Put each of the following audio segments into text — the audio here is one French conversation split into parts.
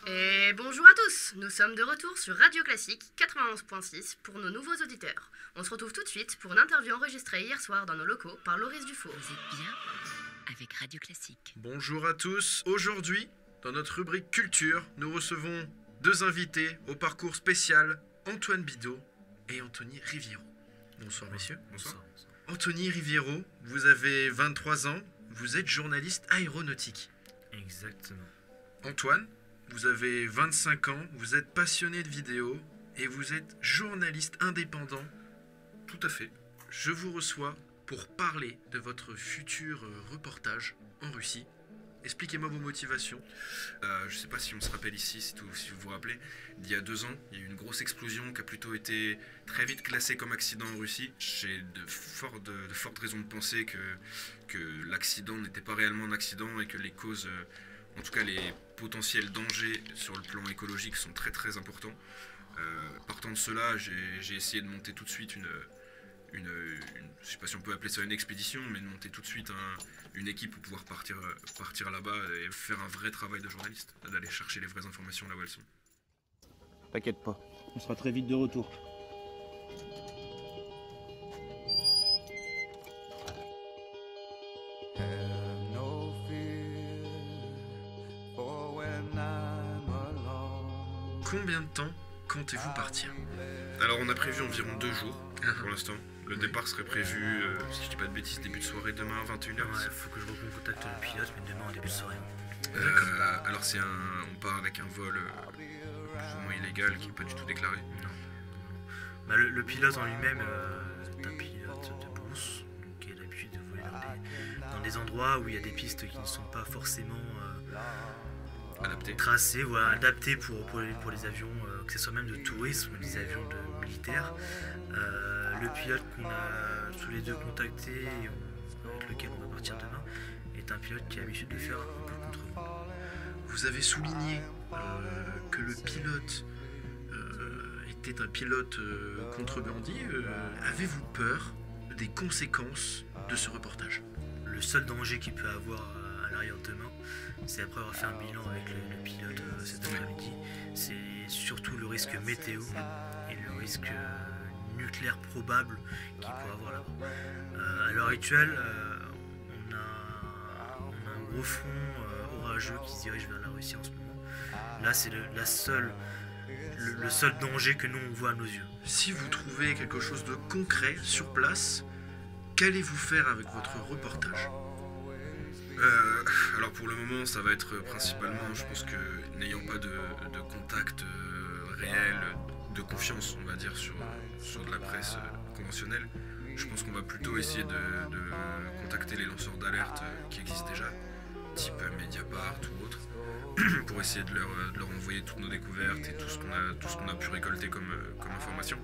Et bonjour à tous, nous sommes de retour sur Radio Classique 91.6 pour nos nouveaux auditeurs. On se retrouve tout de suite pour une interview enregistrée hier soir dans nos locaux par Loris Dufour. Vous êtes bien avec Radio Classique. Bonjour à tous, aujourd'hui, dans notre rubrique Culture, nous recevons deux invités au parcours spécial, Antoine Bidot et Anthony Riviero. Bonsoir messieurs. Bonsoir. Anthony Riviero, vous avez 23 ans, vous êtes journaliste aéronautique. Exactement. Antoine, vous avez 25 ans, vous êtes passionné de vidéo et vous êtes journaliste indépendant. Tout à fait. Je vous reçois pour parler de votre futur reportage en Russie. Expliquez-moi vos motivations. Je ne sais pas si on se rappelle ici, si vous vous rappelez, il y a 2 ans, il y a eu une grosse explosion qui a plutôt été très vite classée comme accident en Russie. J'ai de fortes raisons de penser que l'accident n'était pas réellement un accident et que les causes, en tout cas les potentiels dangers sur le plan écologique sont très très importants. Partant de cela, j'ai essayé de monter tout de suite je ne sais pas si on peut appeler ça une expédition, mais de monter tout de suite une équipe pour pouvoir partir là-bas et faire un vrai travail de journaliste, d'aller chercher les vraies informations là où elles sont. T'inquiète pas, on sera très vite de retour. Combien de temps comptez-vous partir ? Alors on a prévu environ 2 jours pour l'instant. Le départ serait prévu, si je dis pas de bêtises, début de soirée demain à 21h. Ouais, faut que je reprenne contact avec le pilote, mais demain en début de soirée. Alors on part avec un vol plus ou moins illégal qui n'est pas du tout déclaré. Non. Bah, le pilote en lui-même est un pilote de brousse, donc il a l'habitude de voler dans des endroits où il y a des pistes qui ne sont pas forcément tracées, voilà, adaptées pour les avions, que ce soit même de tourisme ou des avions militaires. Le pilote qu'on a tous les deux contacté et avec lequel on va partir demain est un pilote qui a l'habitude de faire un peu le contre-vent. Vous avez souligné que le pilote était un pilote contrebandier. Avez-vous peur des conséquences de ce reportage ? Le seul danger qu'il peut avoir à l'arrière de demain, c'est après avoir fait un bilan avec le pilote cet après-midi, c'est surtout le risque météo et le risque nucléaire probable qu'il pourrait avoir là-bas. À l'heure actuelle, on a un gros front orageux qui se dirige vers la Russie en ce moment. Là, c'est le seul danger que nous on voit à nos yeux. Si vous trouvez quelque chose de concret sur place, qu'allez-vous faire avec votre reportage ? Alors pour le moment, ça va être principalement, je pense que n'ayant pas de contact réel, de confiance, on va dire, sur de la presse conventionnelle, je pense qu'on va plutôt essayer de contacter les lanceurs d'alerte qui existent déjà, type Mediapart ou autre, pour essayer de leur envoyer toutes nos découvertes et tout ce qu'on a pu récolter comme information.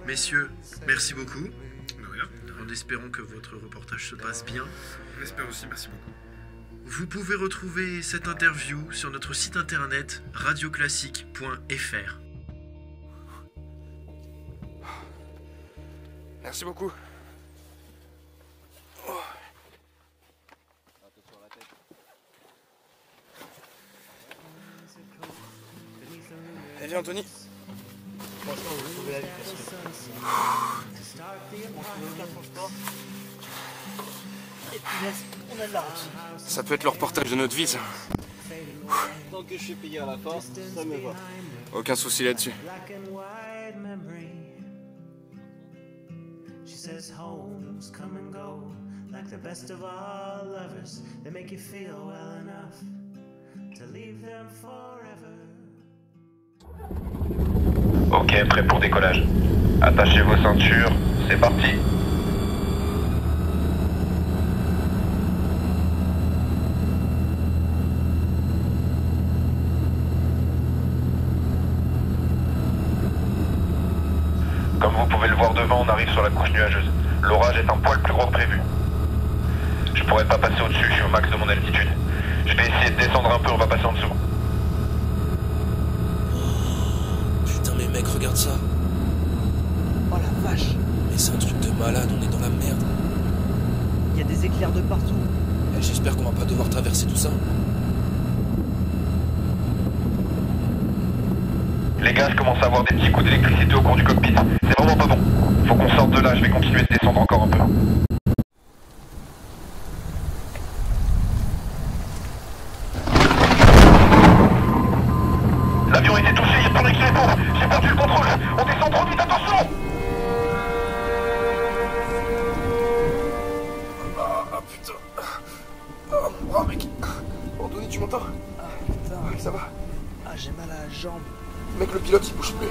Messieurs, merci beaucoup. De rien. En espérant que votre reportage se passe bien. On espère aussi, merci beaucoup. Vous pouvez retrouver cette interview sur notre site internet radioclassique.fr. Merci beaucoup. Eh bien Anthony. Franchement, vous sauvez la vie parce que... Et puis on a de la route. Ça peut être le reportage de notre vie, ça. Tant que je suis payé à la fin, ça me va. Aucun souci là-dessus. Ok, prêt pour décollage. Attachez vos ceintures, c'est parti. Comme vous pouvez le voir devant, on arrive sur la couche nuageuse. L'orage est un poil plus gros que prévu. Je pourrais pas passer au-dessus, je suis au max de mon altitude. Je vais essayer de descendre un peu, on va passer en dessous. Putain mais mec, regarde ça. Oh la vache. Mais c'est un truc de malade, on est dans la merde. Il y a des éclairs de partout. J'espère qu'on va pas devoir traverser tout ça. Les gars, je commence à avoir des petits coups d'électricité au cours du cockpit. C'est vraiment pas bon. Faut qu'on sorte de là, je vais continuer de descendre encore un peu. L'avion a été touché, il tourne avec les pompes. J'ai perdu le contrôle. On descend trop vite, attention! Ah putain. Oh mec. Anthony, tu m'entends? Ah putain. Ça va? Ah, j'ai mal à la jambe. Mec, le pilote il bouge plus.